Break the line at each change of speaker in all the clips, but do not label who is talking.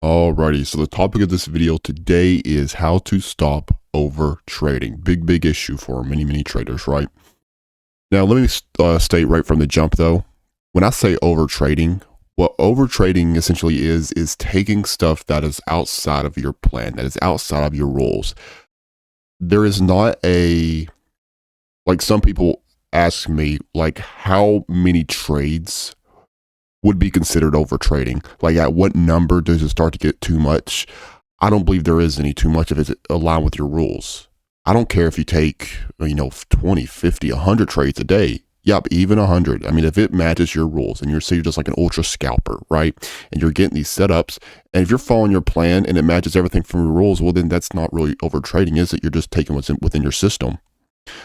Alrighty, so the topic of this video today is how to stop over trading. Big issue for many traders, right? Now, let me state right from the jump though, when I say over trading, what over trading essentially is taking stuff that is outside of your plan, that is outside of your rules. There is not like some people ask me, like how many trades would be considered over trading? Like at what number does it start to get too much? I don't believe there is any too much if it's aligned with your rules. I don't care if you take, 20, 50, 100 trades a day. Yep, even 100. I mean, if it matches your rules and you're just like an ultra scalper, right? And you're getting these setups, and if you're following your plan and it matches everything from your rules, well, then that's not really over trading, is it? You're just taking what's within your system.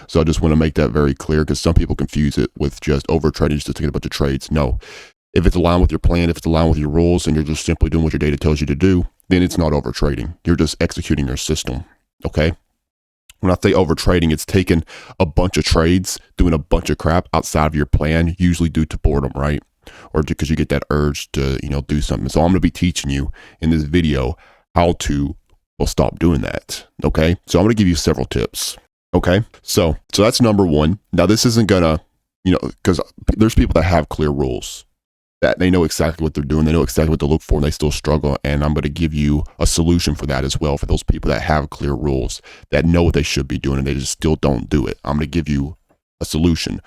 So I just want to make that very clear because some people confuse it with just over trading, just taking a bunch of trades. No. If it's aligned with your plan, if it's aligned with your rules, and you're just simply doing what your data tells you to do, then it's not over trading. You're just executing your system, okay? When I say over trading, it's taking a bunch of trades, doing a bunch of crap outside of your plan, usually due to boredom, right? Or because you get that urge to, do something. So I'm going to be teaching you in this video how to, stop doing that, okay? So I'm going to give you several tips, okay? So that's number one. Now, this isn't going to, because there's people that have clear rules, that they know exactly what they're doing. They know exactly what to look for, and they still struggle. And I'm going to give you a solution for that as well, for those people that have clear rules, that know what they should be doing, and they just still don't do it. I'm going to give you a solution.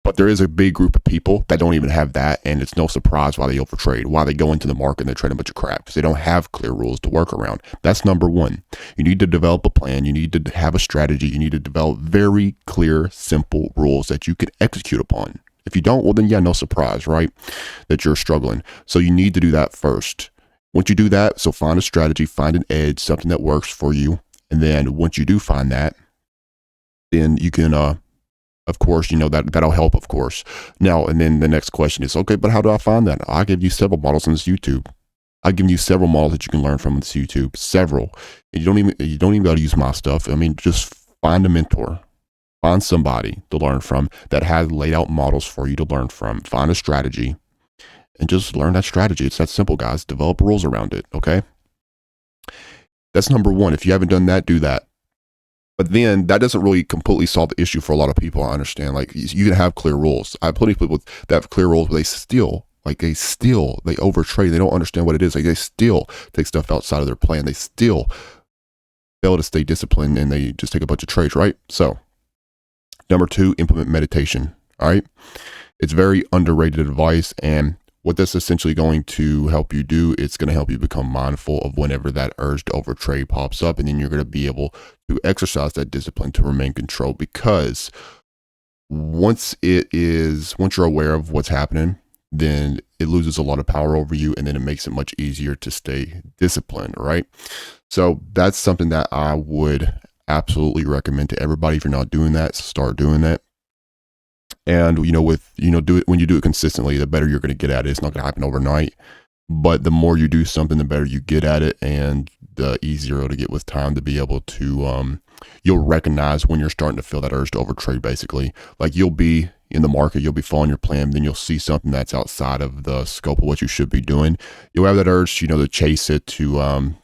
But there is a big group of people that don't even have that, and it's no surprise why they overtrade, why they go into the market and they trade a bunch of crap, because they don't have clear rules to work around. That's number one. You need to develop a plan. You need to have a strategy. You need to develop very clear, simple rules that you can execute upon. If you don't, well, then yeah, no surprise, right, that you're struggling. So you need to do that first. Once you do that, so find a strategy, find an edge, something that works for you. And then once you do find that, then you can, of course, that'll help, of course. Now, and then the next question is, okay, but how do I find that? I'll give you several models on this YouTube. I've given you several models that you can learn from on this YouTube, several. And you don't even got to use my stuff. I mean, just find a mentor. Find somebody to learn from that has laid out models for you to learn from. Find a strategy and just learn that strategy. It's that simple, guys. Develop rules around it, okay? That's number one. If you haven't done that, do that. But then that doesn't really completely solve the issue for a lot of people, I understand. Like, you can have clear rules. I have plenty of people that have clear rules, but they overtrade. They don't understand what it is. Like, they still take stuff outside of their plan. They still fail to stay disciplined, and they just take a bunch of trades, right? So, number two, implement meditation. All right. It's very underrated advice. And what that's essentially going to help you do, it's going to help you become mindful of whenever that urge to overtrade pops up. And then you're going to be able to exercise that discipline to remain controlled, because once you're aware of what's happening, then it loses a lot of power over you. And then it makes it much easier to stay disciplined. Right. So that's something that I would absolutely recommend to everybody. If you're not doing that, start doing that. And do it when you do it consistently, the better you're going to get at it. It's not going to happen overnight, but the more you do something, the better you get at it, and the easier it'll get with time to be able to you'll recognize when you're starting to feel that urge to overtrade. Basically, like, you'll be in the market, you'll be following your plan, then you'll see something that's outside of the scope of what you should be doing. You'll have that urge to chase it, to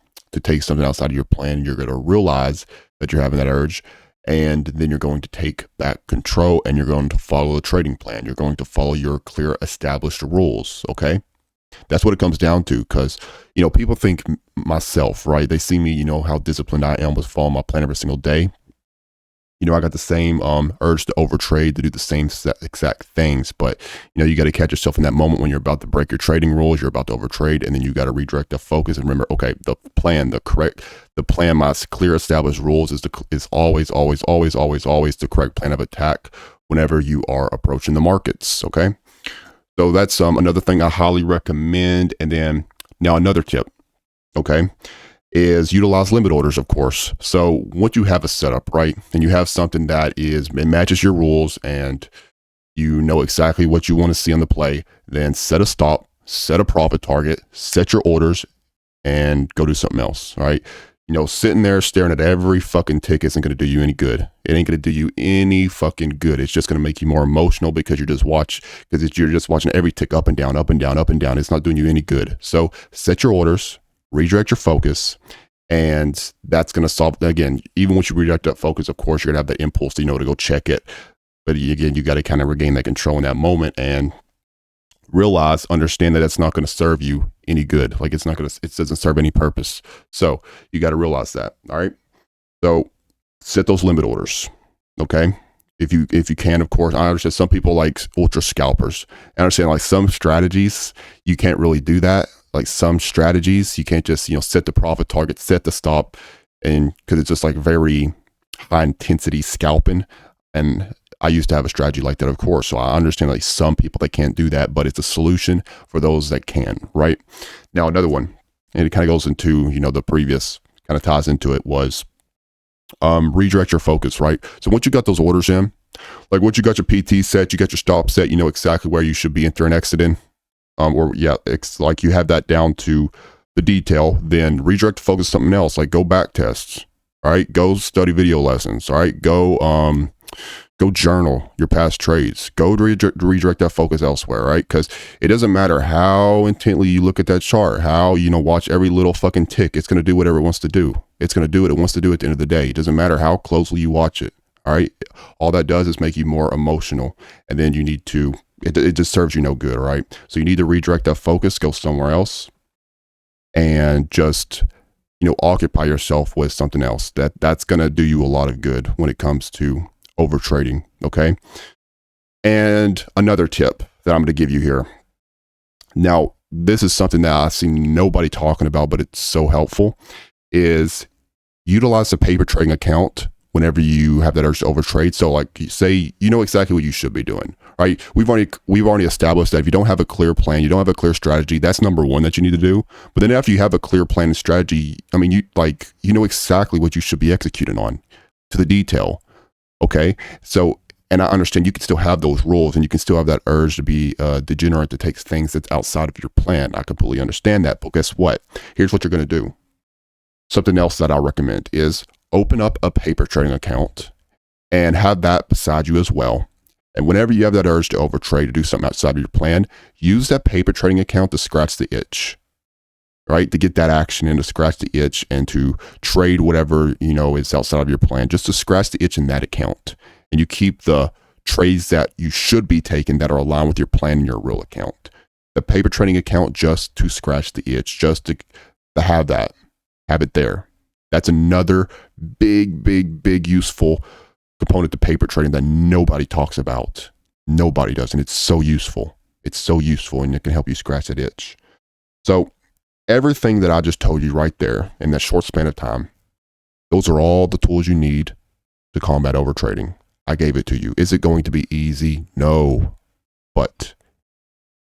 take something outside of your plan, and you're going to realize that you're having that urge, and then you're going to take back control, and you're going to follow the trading plan. You're going to follow your clear established rules, okay? That's what it comes down to, because, people think, myself, right? They see me, how disciplined I am with following my plan every single day. I got the same urge to overtrade, to do the same exact things, but you got to catch yourself in that moment when you're about to break your trading rules, you're about to overtrade, and then you got to redirect the focus and remember, okay, the plan, my clear established rules is always the correct plan of attack whenever you are approaching the markets. Okay, so that's another thing I highly recommend. And then now another tip, okay, is utilize limit orders, of course. So once you have a setup, right, and you have something that it matches your rules, and you know exactly what you want to see on the play, then set a stop, set a profit target, set your orders, and go do something else, right? Sitting there staring at every fucking tick isn't going to do you any good. It ain't going to do you any fucking good. It's just going to make you more emotional, because you're just watching every tick up and down, up and down, up and down. It's not doing you any good. So set your orders, redirect your focus. And that's going to solve, again, even once you redirect that focus, of course, you're going to have that impulse, to go check it. But again, you got to kind of regain that control in that moment and understand that that's not going to serve you any good. Like it doesn't serve any purpose. So you got to realize that. All right. So set those limit orders. Okay. If you can, of course. I understand some people like ultra scalpers. I understand like some strategies, you can't really do that. Like some strategies, you can't just, set the profit target, set the stop, and because it's just like very high intensity scalping. And I used to have a strategy like that, of course. So I understand like some people that can't do that, but it's a solution for those that can, right? Now, another one, and it kind of goes into, the previous, kind of ties into it, was redirect your focus, right? So once you got those orders in, like once you got your PT set, you got your stop set, you know exactly where you should be entering, exiting. It's like you have that down to the detail, then redirect the focus to something else, like go back tests, all right? Go study video lessons, all right? Go journal your past trades. Go redirect that focus elsewhere, right? Because it doesn't matter how intently you look at that chart, how, watch every little fucking tick. It's going to do whatever it wants to do. It's going to do what it wants to do at the end of the day. It doesn't matter how closely you watch it, all right? All that does is make you more emotional. And then you need to, it just serves you no good, all right? So you need to redirect that focus, go somewhere else, and just, occupy yourself with something else. That's going to do you a lot of good when it comes to overtrading, okay? And another tip that I'm going to give you here. Now, this is something that I see nobody talking about, but it's so helpful, is utilize the paper trading account whenever you have that urge to overtrade. So like say, exactly what you should be doing, right? We've already established that if you don't have a clear plan, you don't have a clear strategy, that's number one that you need to do. But then after you have a clear plan and strategy, you know exactly what you should be executing on to the detail. Okay. So, and I understand you can still have those rules and you can still have that urge to be degenerate, to take things that's outside of your plan. I completely understand that. But guess what? Here's what you're going to do. Something else that I recommend is open up a paper trading account and have that beside you as well. And whenever you have that urge to overtrade, to do something outside of your plan, use that paper trading account to scratch the itch, right? To get that action in, to scratch the itch and to trade whatever, is outside of your plan, just to scratch the itch in that account. And you keep the trades that you should be taking that are aligned with your plan in your real account. The paper trading account, just to scratch the itch, just to have it there. That's another big useful component to paper trading that nobody talks about. Nobody does. And it's so useful. It's so useful, and it can help you scratch that itch. So everything that I just told you right there in that short span of time, those are all the tools you need to combat overtrading. I gave it to you. Is it going to be easy? No. But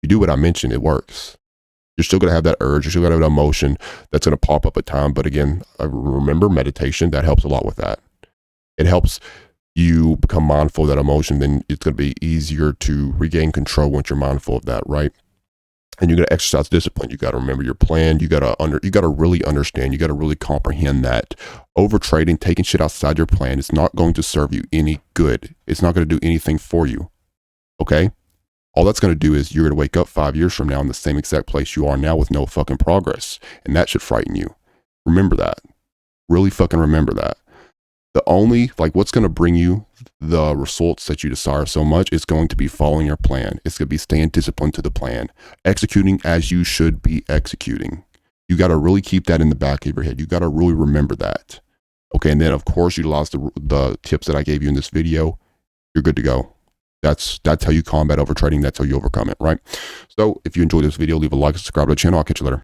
you do what I mentioned, it works. You're still going to have that urge. You're still going to have that emotion that's going to pop up at time. But again, remember meditation. That helps a lot with that. It helps you become mindful of that emotion. Then it's going to be easier to regain control once you're mindful of that, right? And you're going to exercise discipline. You got to remember your plan. You got to really understand. You got to really comprehend that overtrading, taking shit outside your plan, is not going to serve you any good. It's not going to do anything for you. Okay? All that's going to do is you're going to wake up 5 years from now in the same exact place you are now with no fucking progress. And that should frighten you. Remember that. Really fucking remember that. The only, what's going to bring you the results that you desire so much is going to be following your plan. It's going to be staying disciplined to the plan, executing as you should be executing. You got to really keep that in the back of your head. You got to really remember that. Okay. And then of course, utilize the tips that I gave you in this video. You're good to go. That's how you combat overtrading. That's how you overcome it, right? So if you enjoyed this video, leave a like, subscribe to the channel. I'll catch you later.